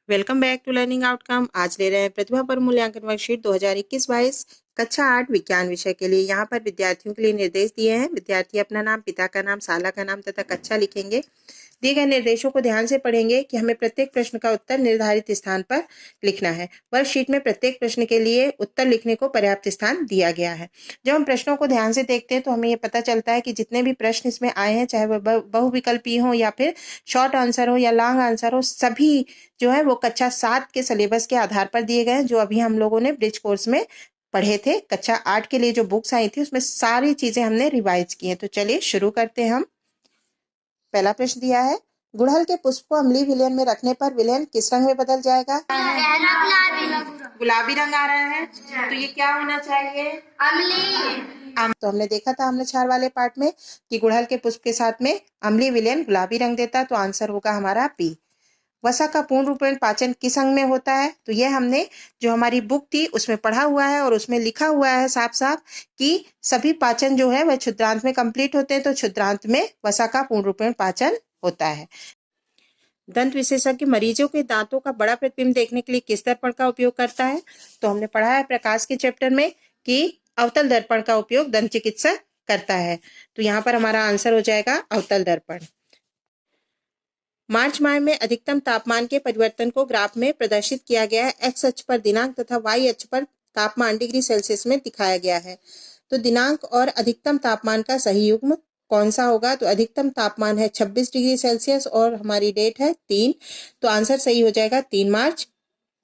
Welcome back to learning outcome. आज ले रहे हैं प्रतिभा पर मूल्यांकन वर्कशीट 2021-22 कक्षा 8 विज्ञान विषय के लिए। यहाँ पर विद्यार्थियों के लिए निर्देश दिए हैं। विद्यार्थी अपना नाम, पिता का नाम, साला का नाम तथा कक्षा लिखेंगे। दिए गए निर्देशों को ध्यान से पढ़ेंगे कि हमें प्रत्येक प्रश्न का उत्तर निर्धारित स्थान पर लिखना है। वर्कशीट में प्रत्येक प्रश्न के लिए उत्तर लिखने को पर्याप्त स्थान दिया गया है। जब हम प्रश्नों को ध्यान से देखते हैं तो हमें ये पता चलता है कि जितने भी प्रश्न इसमें आए हैं, चाहे वह बहुविकल्पी हो या फिर शॉर्ट आंसर हो या लॉन्ग आंसर हो, सभी जो है वो कक्षा 7 के सिलेबस के आधार पर दिए गए हैं, जो अभी हम लोगों ने ब्रिज कोर्स में पढ़े थे। कक्षा 8 के लिए जो बुक्स आई थी उसमें सारी चीजें हमने रिवाइज की हैं। तो चलिए शुरू करते हैं हम। पहला प्रश्न दिया है, गुड़हल के पुष्प को अम्लीय विलयन में रखने पर विलयन किस रंग में बदल जाएगा? गुलाबी रंग आ रहा है, तो ये क्या होना चाहिए? अम्लीय। तो हमने देखा था हमने क्षार वाले पार्ट में कि गुड़हल के पुष्प के साथ में अम्लीय विलयन गुलाबी रंग देता, तो आंसर होगा हमारा बी। वसा का पूर्ण रूपेण पाचन किस अंग में होता है? तो यह हमने जो हमारी बुक थी उसमें पढ़ा हुआ है और उसमें लिखा हुआ है साफ साफ कि सभी पाचन जो है वह क्षुद्रांत में कंप्लीट होते हैं, तो क्षुद्रांत में वसा का पूर्ण रूपेण पाचन होता है। दंत विशेषज्ञ मरीजों के दांतों का बड़ा प्रतिबिंब देखने के लिए किस दर्पण का उपयोग करता है? तो हमने पढ़ा है प्रकाश के चैप्टर में कि अवतल दर्पण का उपयोग दंत चिकित्सक करता है, तो यहाँ पर हमारा आंसर हो जाएगा अवतल दर्पण। मार्च माह में अधिकतम तापमान के परिवर्तन को ग्राफ में प्रदर्शित किया गया है। एक्स अक्ष पर दिनांक तथा वाई अक्ष पर तापमान डिग्री सेल्सियस में दिखाया गया है। तो दिनांक और अधिकतम तापमान का सही युग्म कौन सा होगा? तो अधिकतम तापमान है 26 डिग्री सेल्सियस और हमारी डेट है 3, तो आंसर सही हो जाएगा 3 मार्च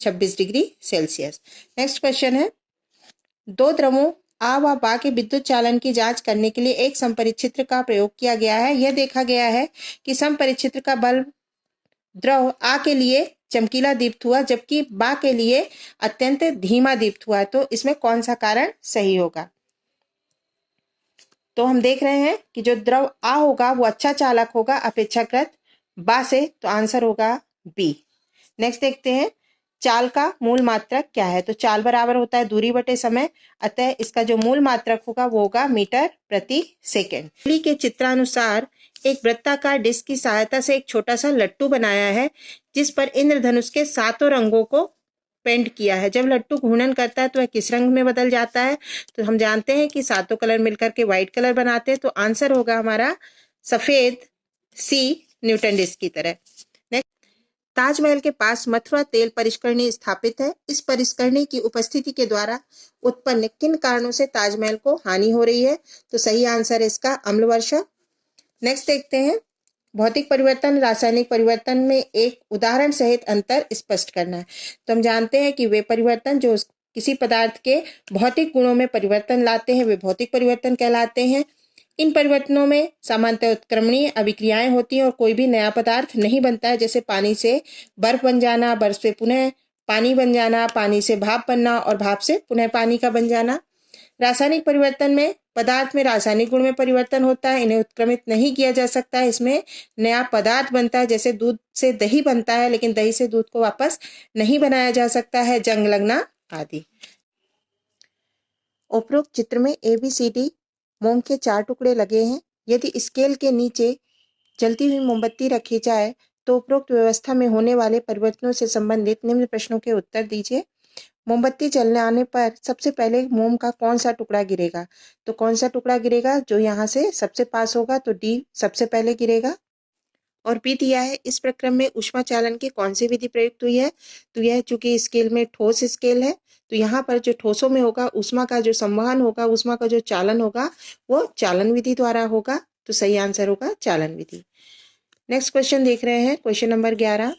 26 डिग्री सेल्सियस। नेक्स्ट क्वेश्चन है, दो द्रवों आ व बा के विद्युत चालन की जांच करने के लिए एक समपरिच्छित्र का प्रयोग किया गया है। यह देखा गया है कि समपरिच्छित्र का बल्ब द्रव आ के लिए चमकीला दीप्त हुआ जबकि बा के लिए अत्यंत धीमा दीप्त हुआ, तो इसमें कौन सा कारण सही होगा? तो हम देख रहे हैं कि जो द्रव आ होगा वो अच्छा चालक होगा अपेक्षाकृत बा से, तो आंसर होगा बी। नेक्स्ट देखते हैं, चाल का मूल मात्रक क्या है? तो चाल बराबर होता है दूरी बटे समय, अतः इसका जो मूल मात्रक होगा वो होगा मीटर प्रति सेकेंड। के चित्रानुसार एक वृत्ताकार डिस्क की सहायता से एक छोटा सा लट्टू बनाया है जिस पर इंद्रधनुष के 7 रंगों को पेंट किया है। जब लट्टू घूर्णन करता है तो वह किस रंग में बदल जाता है? तो हम जानते हैं कि 7 कलर मिलकर के व्हाइट कलर बनाते हैं, तो आंसर होगा हमारा सफेद, सी, न्यूटन डिस्क की तरह। ताजमहल के पास मथुरा तेल परिष्करणी स्थापित है। इस परिष्करणी की उपस्थिति के द्वारा उत्पन्न किन कारणों से ताजमहल को हानि हो रही है? तो सही आंसर है इसका अम्ल वर्षा। नेक्स्ट देखते हैं, भौतिक परिवर्तन रासायनिक परिवर्तन में एक उदाहरण सहित अंतर स्पष्ट करना है। तो हम जानते हैं कि वे परिवर्तन जो किसी पदार्थ के भौतिक गुणों में परिवर्तन लाते हैं वे भौतिक परिवर्तन कहलाते हैं। इन परिवर्तनों में सामान्यतः उत्क्रमणीय अभिक्रियाएं होती हैं और कोई भी नया पदार्थ नहीं बनता है, जैसे पानी से बर्फ बन जाना, बर्फ से पुनः पानी बन जाना, पानी से भाप बनना और भाप से पुनः पानी का बन जाना। रासायनिक परिवर्तन में पदार्थ में रासायनिक गुण में परिवर्तन होता है, इन्हें उत्क्रमित नहीं किया जा सकता है, इसमें नया पदार्थ बनता है, जैसे दूध से दही बनता है लेकिन दही से दूध को वापस नहीं बनाया जा सकता है, जंग लगना आदि। उपरोक्त चित्र में ABCD मोम के 4 टुकड़े लगे हैं। यदि स्केल के नीचे जलती हुई मोमबत्ती रखी जाए तो उपरोक्त व्यवस्था में होने वाले परिवर्तनों से संबंधित निम्न प्रश्नों के उत्तर दीजिए। मोमबत्ती जलने आने पर सबसे पहले मोम का कौन सा टुकड़ा गिरेगा? तो कौन सा टुकड़ा गिरेगा? जो यहाँ से सबसे पास होगा, तो डी सबसे पहले गिरेगा। और बी दिया है, इस प्रक्रम में ऊष्मा चालन की कौन सी विधि प्रयुक्त हुई है? तो यह चूंकि स्केल में ठोस स्केल है तो यहाँ पर जो ठोसों में होगा ऊष्मा का जो संवहन होगा, ऊष्मा का जो चालन होगा वो चालन विधि द्वारा होगा, तो सही आंसर होगा चालन विधि। नेक्स्ट क्वेश्चन देख रहे हैं, क्वेश्चन नंबर 11,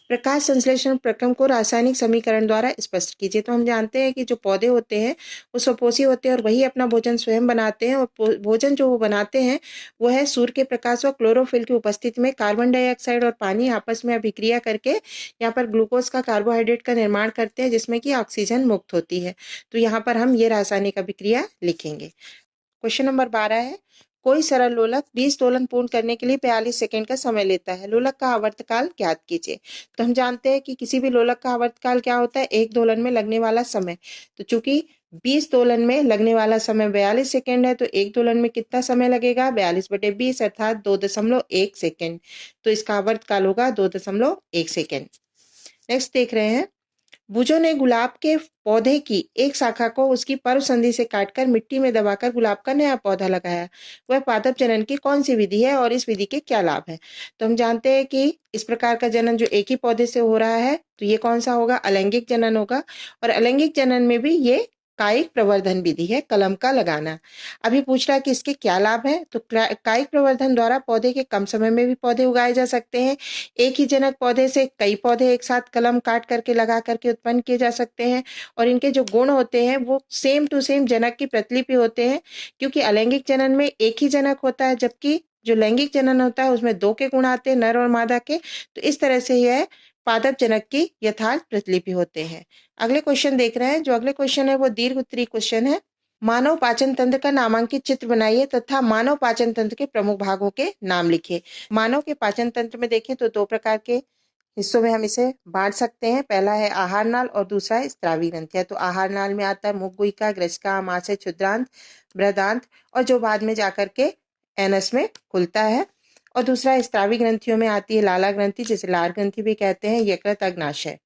प्रकाश संश्लेषण प्रक्रम को रासायनिक समीकरण द्वारा स्पष्ट कीजिए। तो हम जानते हैं कि जो पौधे होते हैं वो स्वपोषी होते हैं और वही अपना भोजन स्वयं बनाते हैं, और भोजन जो वो बनाते हैं वो है सूर्य के प्रकाश व क्लोरोफिल की उपस्थिति में कार्बन डाइऑक्साइड और पानी आपस में अभिक्रिया करके यहाँ पर ग्लूकोज का कार्बोहाइड्रेट का निर्माण करते हैं जिसमें कि ऑक्सीजन मुक्त होती है, तो यहाँ पर हम ये रासायनिक अभिक्रिया लिखेंगे। क्वेश्चन नंबर 12 है, कोई सरल लोलक 20 दोलन पूर्ण करने के लिए 42 सेकंड का समय लेता है, लोलक का आवर्तकाल ज्ञात कीजिए। तो हम जानते हैं कि किसी भी लोलक का आवर्तकाल क्या होता है? एक दोलन में लगने वाला समय। तो चूंकि 20 दोलन में लगने वाला समय 42 सेकंड है, तो एक दोलन में कितना समय लगेगा? 42/20 अर्थात 2.1 सेकंड, तो इसका आवर्तकाल होगा 2.1 सेकंड। नेक्स्ट देख रहे हैं, भुजो ने गुलाब के पौधे की एक शाखा को उसकी पर्व संधि से काटकर मिट्टी में दबाकर गुलाब का नया पौधा लगाया। वह पादप जनन की कौन सी विधि है और इस विधि के क्या लाभ है? तो हम जानते हैं कि इस प्रकार का जनन जो एक ही पौधे से हो रहा है, तो ये कौन सा होगा? अलैंगिक जनन होगा। और अलैंगिक जनन में भी ये कायिक प्रवर्धन विधि है, कलम का लगाना। अभी पूछ रहा है कि इसके क्या लाभ है? तो कायिक प्रवर्धन द्वारा पौधे के कम समय में भी पौधे उगाए जा सकते हैं। एक ही जनक पौधे से कई पौधे एक साथ कलम काट करके लगा करके उत्पन्न किए जा सकते हैं। और इनके जो गुण होते हैं वो सेम टू सेम जनक की प्रतिलिपि होते हैं, क्योंकि अलैंगिक जनन में एक ही जनक होता है, जबकि जो लैंगिक जनन होता है उसमें 2 के गुण आते हैं, नर और मादा के। तो इस तरह से यह पादप जनक की यथार्थ प्रतिलिपि होते हैं। अगले क्वेश्चन देख रहे हैं। जो अगले क्वेश्चन है वो दीर्घ उत्तरीय क्वेश्चन है। मानव पाचन तंत्र का नामांकित चित्र बनाइए तथा मानव पाचन तंत्र के प्रमुख भागों के नाम लिखिए। मानव के पाचन तंत्र में देखें तो 2 प्रकार के हिस्सों में हम इसे बांट सकते हैं। पहला है आहार नाल और दूसरा है स्त्रावी ग्रंथियां। तो आहार नाल में आता है मुख गुहिका, ग्रसिका, आमाशय, क्षुद्रांत, बृहदांत, और जो बाद में जाकर के एनस में खुलता है। और दूसरा स्त्रावी ग्रंथियों में आती है लाला ग्रंथि, जिसे लार ग्रंथि भी कहते हैं, यकृत, अग्नाशय।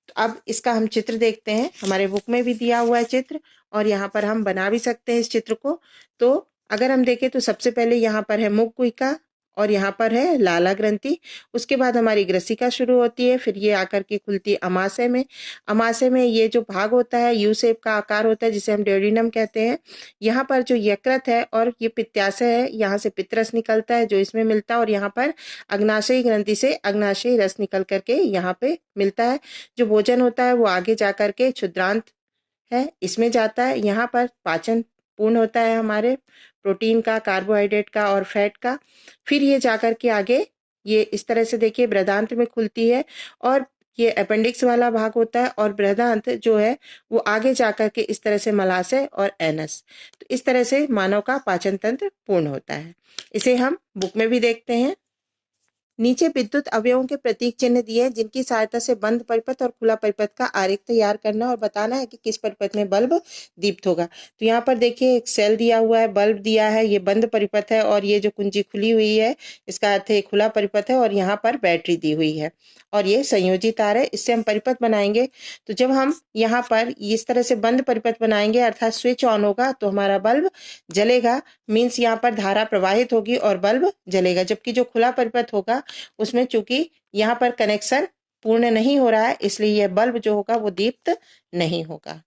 तो अब इसका हम चित्र देखते हैं। हमारे बुक में भी दिया हुआ है चित्र, और यहाँ पर हम बना भी सकते हैं इस चित्र को। तो अगर हम देखें तो सबसे पहले यहाँ पर है मुख गुहिका और यहाँ पर है लाला ग्रंथि। उसके बाद हमारी ग्रसिका शुरू होती है, फिर ये आकर के खुलती है अमाशय में। अमाशय में ये जो भाग होता है यू शेप का आकार होता है, जिसे हम ड्यूोडेनम कहते हैं। यहाँ पर जो यकृत है और ये पित्ताशय है, यहाँ से पित्तरस निकलता है जो इसमें मिलता है, और यहाँ पर अग्नाशयी ग्रंथि से अग्नाशयी रस निकल करके यहाँ पे मिलता है। जो भोजन होता है वो आगे जाकर के क्षुद्रांत है, इसमें जाता है। यहाँ पर पाचन पूर्ण होता है हमारे प्रोटीन का, कार्बोहाइड्रेट का और फैट का। फिर ये जाकर के आगे ये इस तरह से देखिए बृहदांत में खुलती है, और ये अपेंडिक्स वाला भाग होता है, और बृहदांत जो है वो आगे जाकर के इस तरह से मलाशय और एनस। तो इस तरह से मानव का पाचन तंत्र पूर्ण होता है। इसे हम बुक में भी देखते हैं। नीचे विद्युत अवयवों के प्रतीक चिन्ह दिए हैं, जिनकी सहायता से बंद परिपथ और खुला परिपथ का आरेख तैयार करना और बताना है कि किस परिपथ में बल्ब दीप्त होगा। तो यहाँ पर देखिए एक सेल दिया हुआ है, बल्ब दिया है, ये बंद परिपथ है, और ये जो कुंजी खुली हुई है इसका अर्थ है खुला परिपथ है, और यहाँ पर बैटरी दी हुई है, और ये संयोजी तार है। इससे हम परिपथ बनाएंगे। तो जब हम यहाँ पर इस तरह से बंद परिपथ बनाएंगे, अर्थात स्विच ऑन होगा, तो हमारा बल्ब जलेगा। मीन्स यहाँ पर धारा प्रवाहित होगी और बल्ब जलेगा। जबकि जो खुला परिपथ होगा उसमें चूंकि यहाँ पर कनेक्शन पूर्ण नहीं हो रहा है, इसलिए यह बल्ब जो होगा वो दीप्त नहीं होगा।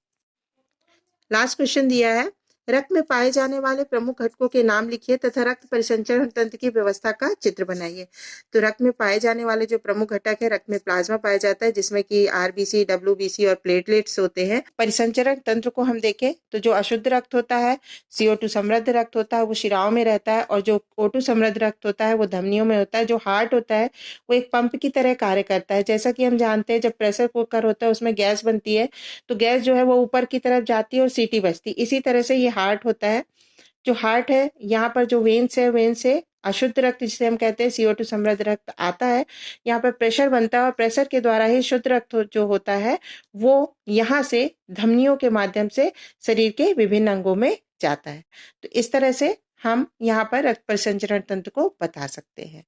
लास्ट क्वेश्चन दिया है, रक्त में पाए जाने वाले प्रमुख घटकों के नाम लिखिए तथा रक्त परिसंचरण तंत्र की व्यवस्था का चित्र बनाइए। तो रक्त में पाए जाने वाले जो प्रमुख घटक है, रक्त में प्लाज्मा पाया जाता है, जिसमें कि आरबीसी, डब्ल्यूबीसी और प्लेटलेट्स होते हैं। परिसंचरण तंत्र को हम देखें तो जो अशुद्ध रक्त होता है, CO2 समृद्ध रक्त होता है, वो शिराओं में रहता है, और जो O2 समृद्ध रक्त होता है वो धमनियों में होता है। जो हार्ट होता है वो एक पंप की तरह कार्य करता है। जैसा कि हम जानते हैं जब प्रेशर कुकर होता है उसमें गैस बनती है, तो गैस जो है वो ऊपर की तरफ जाती है और सीटी बजती है। इसी तरह से ये हार्ट होता है। जो हार्ट है, यहाँ पर जो वेन्स है, वेन से अशुद्ध रक्त जिसे हम कहते हैं CO2 समृद्ध रक्त आता है। यहाँ पर प्रेशर बनता है, और प्रेशर के द्वारा ही शुद्ध रक्त जो होता है वो यहाँ से धमनियों के माध्यम से शरीर के विभिन्न अंगों में जाता है। तो इस तरह से हम यहाँ पर रक्त परिसंचरण तंत्र को बता सकते हैं।